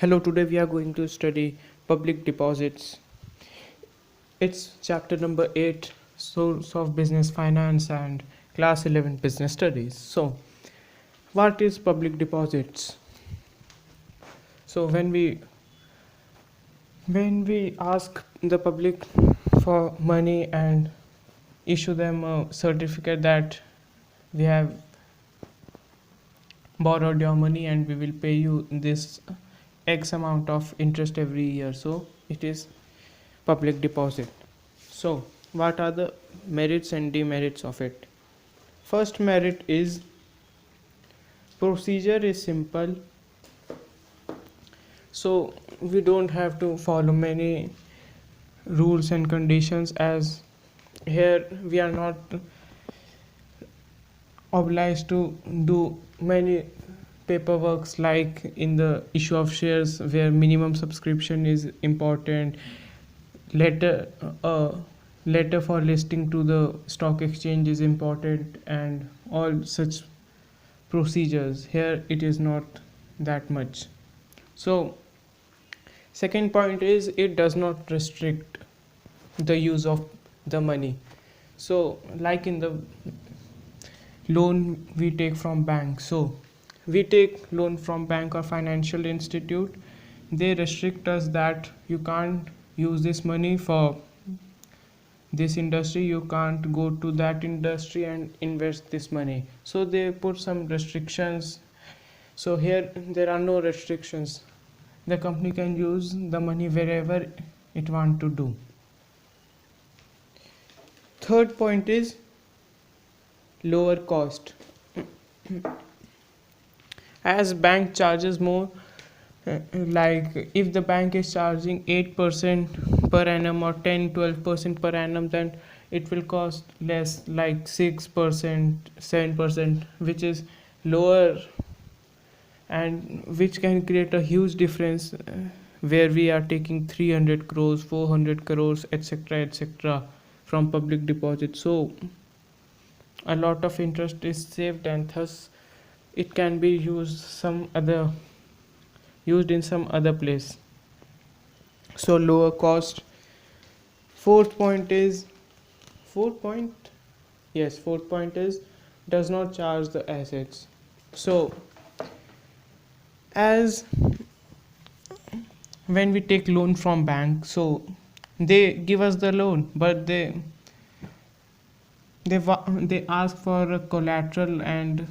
Hello, today we are going to study public deposits. It's chapter number 8, Source of Business Finance and class 11 business studies. So, what is public deposits? So, when we ask the public for money and issue them a certificate that we have borrowed your money and we will pay you this X amount of interest every year. So, it is public deposit. So, what are the merits and demerits of it? First merit is procedure is simple, so we don't have to follow many rules and conditions, as here we are not obliged to do many paperworks like in the issue of shares where minimum subscription is important, letter letter for listing to the stock exchange is important, and all such procedures. Here it is not that much. So second point is it does not restrict the use of the money. So like in the loan we take from bank, so we take loan from bank or financial institute, they restrict us that you can't use this money for this industry, you can't go to that industry and invest this money, so they put some restrictions. So here there are no restrictions, the company can use the money wherever it want to do. Third point is lower cost. As bank charges more, like if the bank is charging 8% per annum or 10-12% per annum, then it will cost less, like 6% 7%, which is lower and which can create a huge difference, where we are taking 300 crores 400 crores etc etc from public deposit. So a lot of interest is saved, and thus it can be used in some other place. So lower cost. Fourth point is fourth point yes fourth point is does not charge the assets. So as when we take loan from bank, so they give us the loan, but they ask for a collateral, and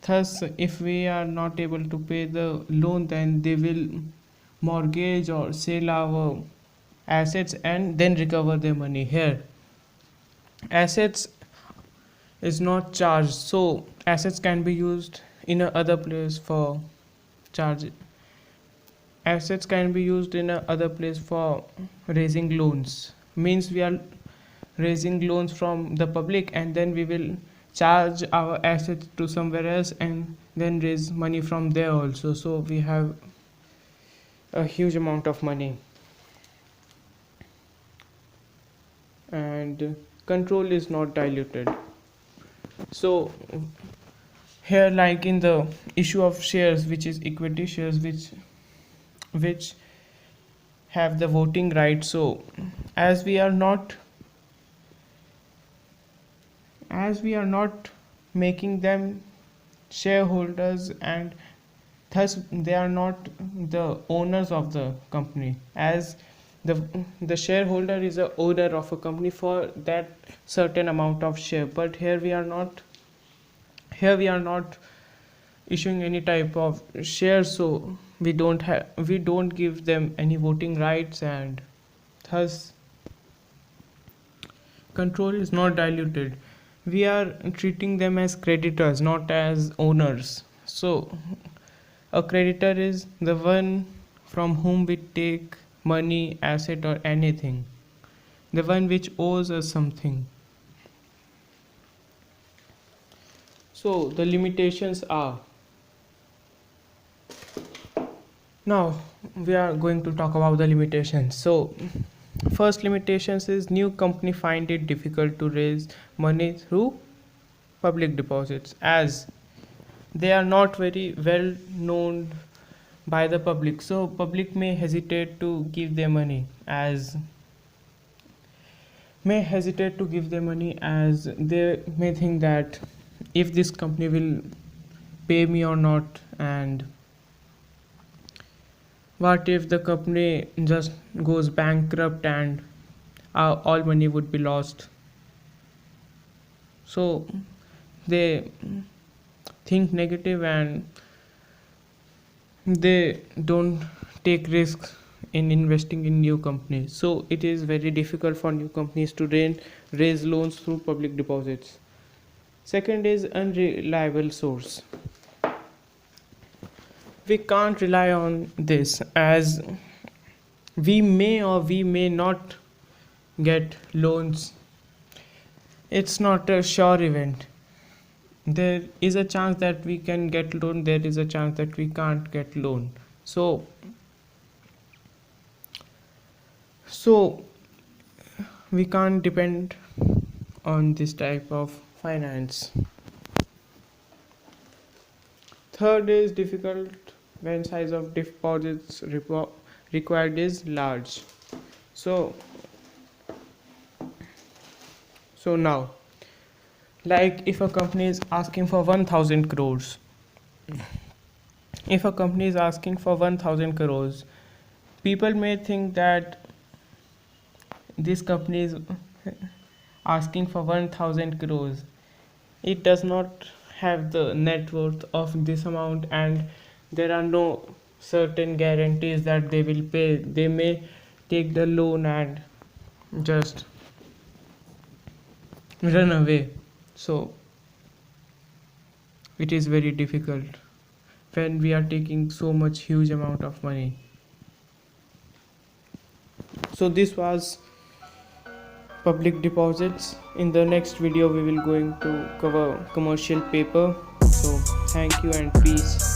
thus if we are not able to pay the loan, then they will mortgage or sell our assets and then recover their money. Here assets is not charged, so assets can be used in a other place for charge. Assets can be used in a other place for raising loans, means we are raising loans from the public and then we will charge our assets to somewhere else and then raise money from there also, so we have a huge amount of money. And control is not diluted. So here, like in the issue of shares, which is equity shares, which have the voting right, so as we are not making them shareholders, and thus they are not the owners of the company, as the the shareholder is a owner of a company for that certain amount of share, but here we are not issuing any type of shares, so we don't give them any voting rights, and thus control is not diluted. We are treating them as creditors, not as owners. So a creditor is the one from whom we take money, asset, or anything, the one which owes us something. So the limitations are, now we are going to talk about the limitations. So first limitations is new company find it difficult to raise money through public deposits, as they are not very well known by the public. So public may hesitate to give their money as they may think that if this company will pay me or not, and what if the company just goes bankrupt and all money would be lost. So they think negative and they don't take risks in investing in new companies. So it is very difficult for new companies to raise loans through public deposits. Second is unreliable source. We can't rely on this, as we may or we may not get loans. It's not a sure event. There is a chance that we can get loan, there is a chance that we can't get loan. So we can't depend on this type of finance. Third is difficult when size of deposits required is large. So now, like if a company is asking for 1000 crores, people may think that this company is asking for 1000 crores. It does not have the net worth of this amount, and there are no certain guarantees that they will pay. They may take the loan and just run away. So it is very difficult when we are taking so much huge amount of money. So this was public deposits. In the next video we will going to cover commercial paper. So thank you and peace.